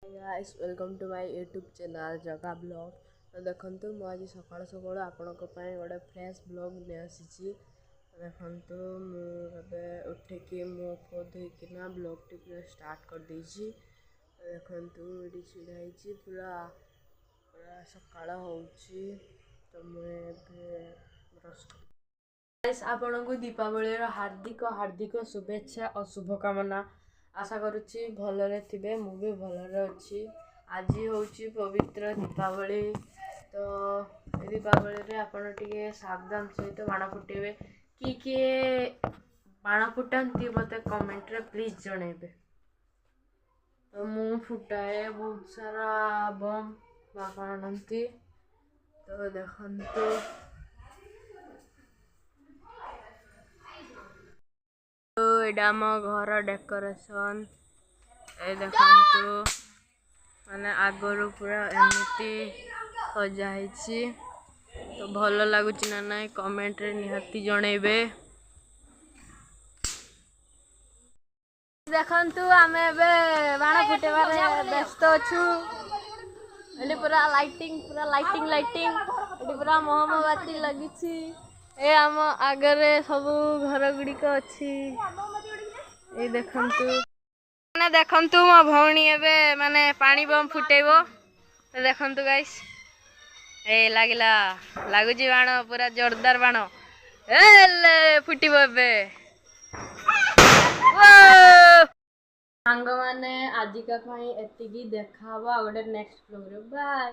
Guys welcome to my YouTube channel Jaga blog. तो देखंतु मु आज सकाळ सकाळ आपनक पय गोटे फ्रेश ब्लॉग ने आसीची। देखंतु मु एबे उठिकी मु को धोइकिना ब्लॉग टी पूरा स्टार्ट कर देछि। देखंतु एडी छिड़ा हिची पूरा पूरा सकाळ होउची। तो मु एबे ब्रश गाइस आपनकु दीपावली रो हार्दिक हार्दिक शुभेच्छा और शुभकामना। आशा करुच्ची भलरे थिबे मु भी भलरे अच्छी। आज होची पवित्र दीपावली। तो दीपावली रे आपण टिके सावधान सहित बाण फुटेबे किए बाण फुटांती मते कमेंट रे प्लीज जणेबे। तो मु फुटाए बहुत सारा बम बापा आनंती। तो देखंतु तो एडा मो घर डेकोरेशन ए देखंतु माने आगरो पूरा एमिति सजा हिची। तो भलो लागुची ना नाइ कमेंट रे निहाती जणेबे। देखंतु आमे बे बाण फुटेबारे व्यस्त अछु। एली पूरा लाइटिंग एली पूरा मोमबत्ती लगिची। ए आम आगरे सब घर गुड़ी को अच्छी। ए देखंतु माने देखंतु मो भौणी एबे माने पानी बम फुटेबो। तो देखंतु गाइस ए लागुची बाण पूरा जोरदार बाण एले फुटिबो एबे। सांग माने आजिका पई एतिकी देखाबो गोटे नेक्स्ट ब्लॉग रे बाय।